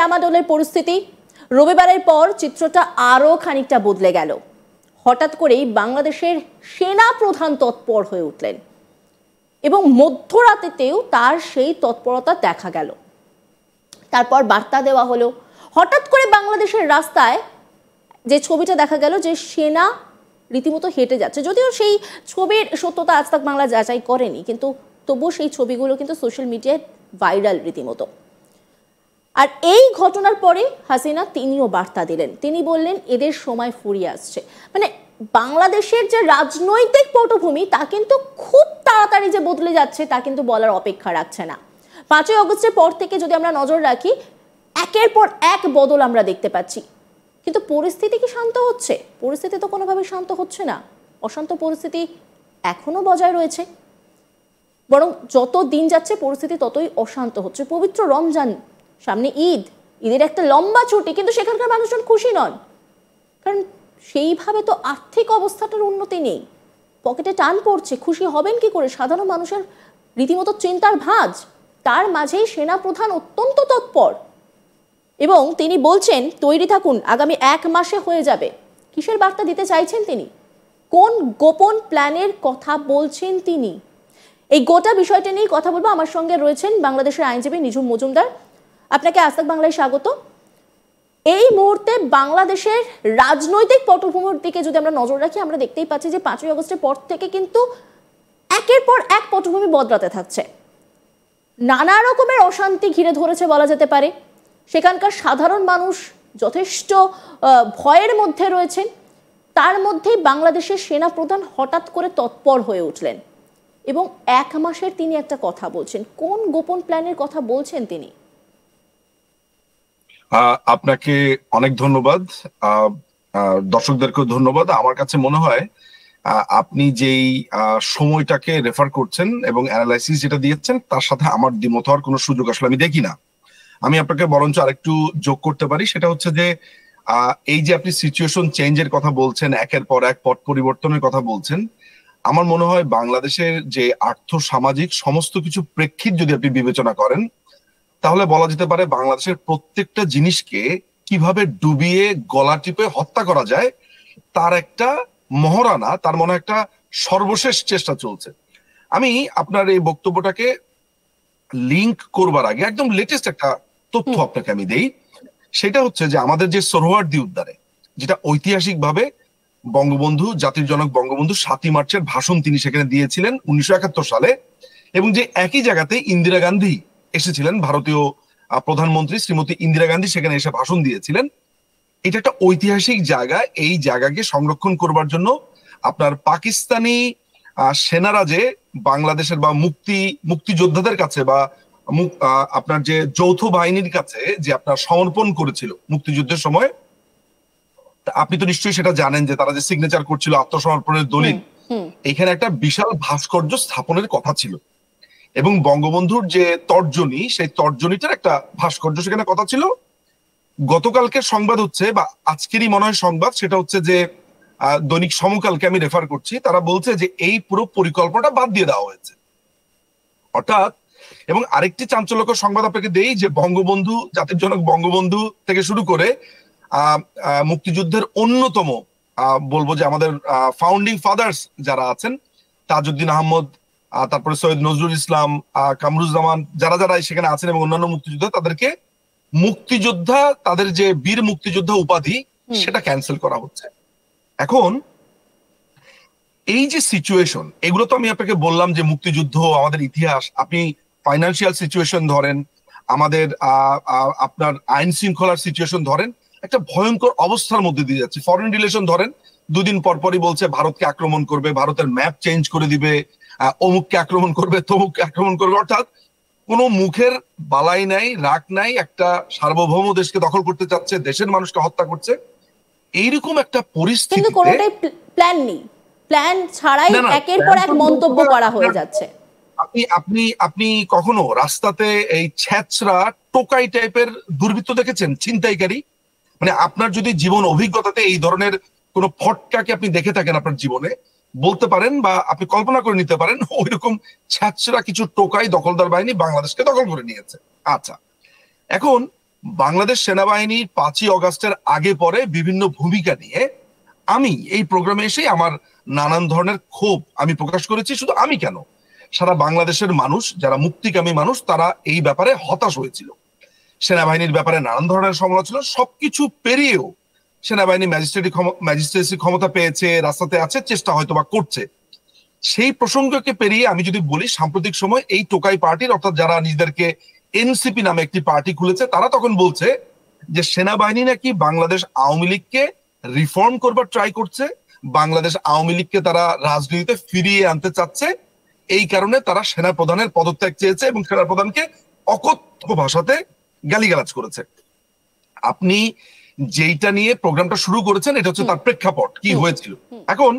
ডামাডোলের পরিস্থিতি। রবিবারের পর চিত্রটা আরও খানিকটা বদলে গেল। হঠাৎ করেই বাংলাদেশের সেনা প্রধান তৎপর হয়ে উঠলেন এবং মধ্যরাতেতেও তার সেই তৎপরতা দেখা গেল। তারপর বার্তা দেওয়া হলো, হঠাৎ করে বাংলাদেশের রাস্তায় যে ছবিটা দেখা গেল যে সেনা রীতিমতো হেঁটে যাচ্ছে, যদিও সেই ছবির সত্যতা আজ তাক বাংলা যাচাই করেনি, কিন্তু তবুও সেই ছবিগুলো কিন্তু সোশ্যাল মিডিয়ায় ভাইরাল রীতিমতো। আর এই ঘটনার পরে হাসিনা তিনিও বার্তা দিলেন। তিনি বললেন এদের সময় ফুরিয়ে আসছে। মানে বাংলাদেশের যে রাজনৈতিক পটভূমি তা কিন্তু খুব তাড়াতাড়ি যে বদলে যাচ্ছে তা কিন্তু বলার অপেক্ষা রাখছে না। 5ই অগস্টের পর থেকে যদি আমরা নজর রাখি, একের পর এক বদল আমরা দেখতে পাচ্ছি, কিন্তু পরিস্থিতি কি শান্ত হচ্ছে? পরিস্থিতি তো কোনোভাবে শান্ত হচ্ছে না। অশান্ত পরিস্থিতি এখনো বজায় রয়েছে, বরং যত দিন যাচ্ছে পরিস্থিতি ততই অশান্ত হচ্ছে। পবিত্র রমজান, সামনে ঈদের একটা লম্বা ছুটি, কিন্তু সেখানকার মানুষজন খুশি নন, কারণ সেইভাবে তো আর্থিক অবস্থাটার উন্নতি নেই, পকেটে টান পড়ছে। খুশি হবেন কি করে? সাধারণ মানুষের রীতিমতো চিন্তার ভাঁজ। তার মাঝেই সেনা প্রধান অত্যন্ত তৎপর এবং তিনি বলছেন তৈরি থাকুন, আগামী 1 মাসে হয়ে যাবে। কিসের বার্তা দিতে চাইছেন তিনি? কোন গোপন প্ল্যানের কথা বলছেন তিনি? এই গোটা বিষয়টা নিয়ে কথা বলবো। আমার সঙ্গে রয়েছেন বাংলাদেশের আইনজীবী নিঝুম মজুমদার। আপনাকে আজ তাক বাংলায় স্বাগত। এই মুহূর্তে বাংলাদেশের রাজনৈতিক পটভূমির দিকে যদি আমরা নজর রাখি, আমরা দেখতেই পাচ্ছি যে 5ই অগস্টের পর থেকে কিন্তু একের পর এক পটভূমি বদলাতে থাকছে। নানা রকমের অশান্তি ঘিরে ধরেছে বলা যেতে পারে। সেখানকার সাধারণ মানুষ যথেষ্ট ভয়ের মধ্যে রয়েছেন। তার মধ্যেই বাংলাদেশের সেনা প্রধান হঠাৎ করে তৎপর হয়ে উঠলেন এবং 1 মাসের তিনি একটা কথা বলছেন। কোন গোপন প্ল্যানের কথা বলছেন তিনি? আপনাকে অনেক ধন্যবাদ, দর্শকদেরকেও ধন্যবাদ। আমার কাছে মনে হয় আপনি যেই সময়টাকে রেফার করছেন এবং অ্যানালাইসিস যেটা দিয়েছেন তার সাথে আমার দ্বিমত হওয়ার কোনো সুযোগ আসলে আমি দেখি না। আমি আপনাকে বরঞ্চ আরেকটু যোগ করতে পারি, সেটা হচ্ছে যে এই যে আপনি সিচুয়েশন চেঞ্জের কথা বলছেন, একের পর এক পট পরিবর্তনের কথা বলছেন, আমার মনে হয় বাংলাদেশের যে আর্থ সামাজিক সমস্ত কিছু প্রেক্ষিত যদি আপনি বিবেচনা করেন, তাহলে বলা যেতে পারে বাংলাদেশের প্রত্যেকটা জিনিসকে কিভাবে ডুবিয়ে গলা টিপে হত্যা করা যায় তার একটা মহড়া, তার মনে একটা সর্বশেষ চেষ্টা চলছে। আমি আপনার এই বক্তব্যটাকে লিংক করবার আগে একদম লেটেস্ট একটা তথ্য আপনাকে আমি দেই। সেটা হচ্ছে যে আমাদের যে সোহরাওয়ার্দী উদ্যানে, যেটা ঐতিহাসিকভাবে বঙ্গবন্ধু, জাতির জনক বঙ্গবন্ধু 7ই মার্চের ভাষণ তিনি সেখানে দিয়েছিলেন 1971 সালে, এবং যে একই জায়গাতে ইন্দিরা গান্ধী এসেছিলেন, ভারতীয় প্রধানমন্ত্রী শ্রীমতী ইন্দিরা গান্ধী সেখানে এসে ভাষণ দিয়েছিলেন। এটা একটা ঐতিহাসিক জায়গা। এই জায়গাকে সংরক্ষণ করবার জন্য আপনার পাকিস্তানি সেনারা যে বাংলাদেশের বা মুক্তিযোদ্ধাদের কাছে বা আপনার যে যৌথ বাহিনীর কাছে যে আপনার সমর্পণ করেছিল মুক্তিযুদ্ধের সময়, আপনি তো নিশ্চয়ই সেটা জানেন যে তারা যে সিগনেচার করছিল আত্মসমর্পণের দলিল, এখানে একটা বিশাল ভাস্কর্য স্থাপনের কথা ছিল এবং বঙ্গবন্ধুর যে তর্জনী, সেই তর্জনীটার একটা ভাস্কর্য সেখানে কথা ছিল। গতকালকের সংবাদ হচ্ছে, বা আজকেরই মনে হয় সংবাদ, সেটা হচ্ছে যে দৈনিক সমকালকে আমি রেফার করছি, তারা বলছে যে এই পুরো পরিকল্পনাটা বাদ দিয়ে দেওয়া হয়েছে অর্থাৎ। এবং আরেকটি চাঞ্চল্যকর সংবাদ আপনাকে দেই যে বঙ্গবন্ধু, জাতির জনক বঙ্গবন্ধু থেকে শুরু করে মুক্তিযুদ্ধের অন্যতম বলবো যে আমাদের ফাউন্ডিং ফাদার্স যারা আছেন, তাজউদ্দিন আহমদ, তারপরে সৈয়দ নজরুল ইসলাম, কামরুজ্জামান, যারা যারা সেখানে আছেন এবং অন্যান্য মুক্তিযোদ্ধা, তাদেরকে মুক্তিযোদ্ধা, তাদের যে বীর মুক্তিযোদ্ধা উপাধি সেটা ক্যান্সেল করা হচ্ছে। এখন এই যে সিচুয়েশন, এগুলো তো আমি আপনাকে বললাম যে মুক্তিযুদ্ধ, আমাদের ইতিহাস, আপনি ফাইন্যান্সিয়াল সিচুয়েশন ধরেন, আমাদের আপনার আইন শৃঙ্খলার সিচুয়েশন ধরেন, একটা ভয়ঙ্কর অবস্থার মধ্যে দিয়ে যাচ্ছে। ফরেন রিলেশন ধরেন, 2 দিন পরপরই বলছে ভারতকে আক্রমণ করবে, ভারতের ম্যাপ চেঞ্জ করে দিবে, অমুককে আক্রমণ করবে, তমুককে আক্রমণ করবে, অর্থাৎ কোনো মুখের বালাই নাই, রাগ নাই, একটা সার্বভৌম দেশকে দখল করতে চাচ্ছে, দেশের মানুষকে হত্যা করছে। এইরকম একটা পরিস্থিতি, কিন্তু কোনোটাই প্ল্যান নেই, প্ল্যান ছাড়াই একের পর এক মন্তব্য করা হয়ে যাচ্ছে। আপনি কখনো রাস্তাতে এই ছ্যাচরা টোকাই টাইপের দুর্বৃত্ত দেখেছেন, ছিনতাইকারী? মানে আপনার যদি জীবন অভিজ্ঞতাতে এই ধরনের কোন ফটকাকে আপনি দেখে থাকেন আপনার জীবনে, বলতে পারেন বা আপনি কল্পনা করে নিতে পারেন ওই রকম ছ্যাচরা কিছু টোকাই দখলদার বাহিনী বাংলাদেশকে দখল করে নিয়েছে। আচ্ছা, এখন বাংলাদেশ সেনাবাহিনীর 5ই অগাস্টের আগে পরে বিভিন্ন ভূমিকা নিয়ে আমি এই প্রোগ্রামে এসে আমার নানান ধরনের ক্ষোভ আমি প্রকাশ করেছি। শুধু আমি কেন, সারা বাংলাদেশের মানুষ যারা মুক্তিকামী মানুষ তারা এই ব্যাপারে হতাশ হয়েছিল। সেনাবাহিনীর ব্যাপারে নানান ধরনের সমালোচনা, সবকিছু পেরিয়েও সেনাবাহিনী ম্যাজিস্ট্রেসি ক্ষমতা পেয়েছে, রাস্তাতে আছে, চেষ্টা হয়তো বা করছে। সেই প্রসঙ্গকে পেরিয়ে আমি যদি বলি, সাম্প্রতিক সময় এই টোকাই পার্টির, অর্থাৎ যারা নিজেদেরকে এনসিপি নামে একটি পার্টি খুলেছে, তারা তখন বলছে যে সেনাবাহিনী নাকি বাংলাদেশ আওয়ামী লীগকে রিফর্ম করবার ট্রাই করছে, বাংলাদেশ আওয়ামী লীগকে তারা রাজনীতিতে ফিরিয়ে আনতে চাচ্ছে, এই কারণে তারা সেনা প্রধানের পদত্যাগ চেয়েছে এবং সেনা প্রধানকে অকথ্য ভাষাতে গালিগালাজ করেছে। আপনি যেইটা নিয়ে প্রোগ্রামটা শুরু করেছেন এটা হচ্ছে তার প্রেক্ষাপট কি হয়েছিল। এখন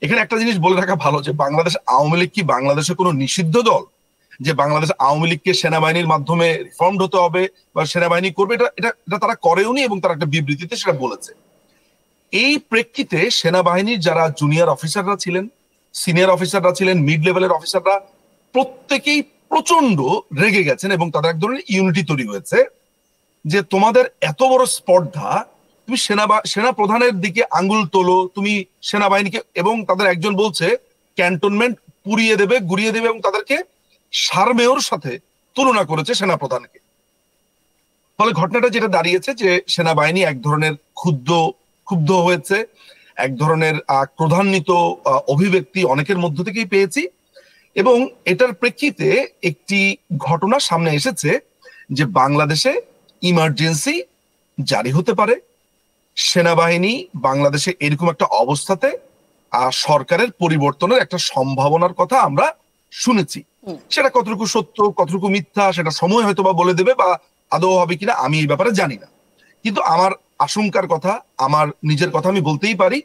এখানে একটা জিনিস বলে রাখা ভালো, যে বাংলাদেশ আওয়ামী লীগ কি বাংলাদেশের কোনো নিষিদ্ধ দল, যে বাংলাদেশ আওয়ামী লীগকে সেনাবাহিনীর মাধ্যমে রিফর্মড হতে হবে বা সেনাবাহিনী করবে? এটা এটা এটা তারা করেওনি এবং তারা একটা বিবৃতিতে সেটা বলেছে। এই প্রেক্ষিতে সেনাবাহিনীর যারা জুনিয়র অফিসাররা ছিলেন, সিনিয়র অফিসাররা ছিলেন, মিড লেভেলের অফিসাররা প্রত্যেকেই প্রচন্ড রেগে গেছেন এবং তাদের এক ধরনের ইউনিটি তৈরি হয়েছে যে তোমাদের এত বড় স্পর্ধা, তুমি সেনা প্রধানের দিকে আঙ্গুল তোলো, তুমি সেনাবাহিনীকে, এবং তাদের একজন বলছে ক্যান্টনমেন্ট পুড়িয়ে দেবে, গুড়িয়ে দেবে, এবং তাদেরকে সারমেয়র সাথে তুলনা করেছে সেনা প্রধানকে। ফলে ঘটনাটা যেটা দাঁড়িয়েছে যে সেনাবাহিনী এক ধরনের ক্ষুব্ধ হয়েছে, এক ধরনের ক্রোধান্বিত অভিব্যক্তি অনেকের মধ্য থেকেই পেয়েছি। এবং এটার প্রেক্ষিতে একটি ঘটনা সামনে এসেছে যে বাংলাদেশে ইমার্জেন্সি জারি হতে পারে। সেনাবাহিনী বাংলাদেশে এরকম একটা অবস্থাতে সরকারের পরিবর্তনের একটা সম্ভাবনার কথা আমরা শুনেছি। সেটা কতটুকু সত্য কতটুকু মিথ্যা সেটা সময় হয়তো বা বলে দেবে, বা আদৌ হবে কিনা আমি এই ব্যাপারে জানি না। কিন্তু আমার আশঙ্কার কথা, আমার নিজের কথা আমি বলতেই পারি।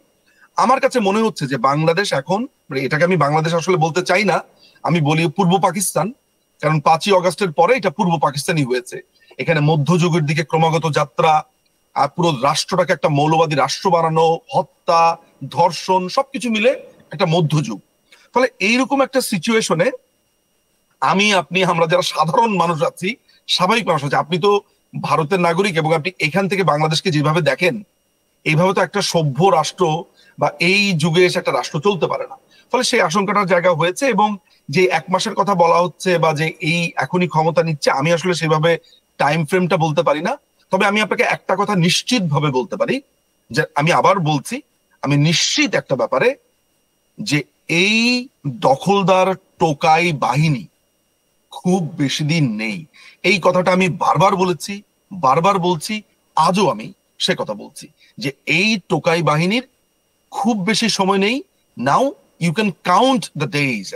আমার কাছে মনে হচ্ছে যে বাংলাদেশ এখন, এটাকে আমি বাংলাদেশ আসলে বলতে চাই না, আমি বলি পূর্ব পাকিস্তান, কারণ 5ই অগাস্টের পরে এটা পূর্ব পাকিস্তানই হয়েছে। এখানে মধ্যযুগের দিকে ক্রমাগত যাত্রা, আর পুরো রাষ্ট্রটাকে একটা মৌলবাদী রাষ্ট্র বানানো, হত্যা, ধর্ষণ, সবকিছু মিলে একটা মধ্যযুগ। ফলে এইরকম একটা সিচুয়েশনে আমি, আপনি, আমরা যারা সাধারণ মানুষ আছি, স্বাভাবিক মানুষ আছে, আপনি তো ভারতের নাগরিক এবং আপনি এখান থেকে বাংলাদেশকে যেভাবে দেখেন, এইভাবে তো একটা সভ্য রাষ্ট্র বা এই যুগে এসে একটা রাষ্ট্র চলতে পারে না। ফলে সেই আশঙ্কাটার জায়গা হয়েছে। এবং যে 1 মাসের কথা বলা হচ্ছে বা যে এই এখনই ক্ষমতা নিচ্ছে, আমি আসলে সেভাবে টাইম ফ্রেমটা বলতে পারি না। তবে আমি আপনাকে একটা কথা নিশ্চিত ভাবে বলতে পারি, যে আমি আবার বলছি, আমি নিশ্চিত একটা ব্যাপারে, যে এই দখলদার টোকাই বাহিনী খুব বেশি দিন নেই। এই কথাটা আমি বারবার বলছি, আজও আমি সে কথা বলছি, যে এই টোকাই বাহিনীর খুব বেশি সময় নেই। Now you can count the days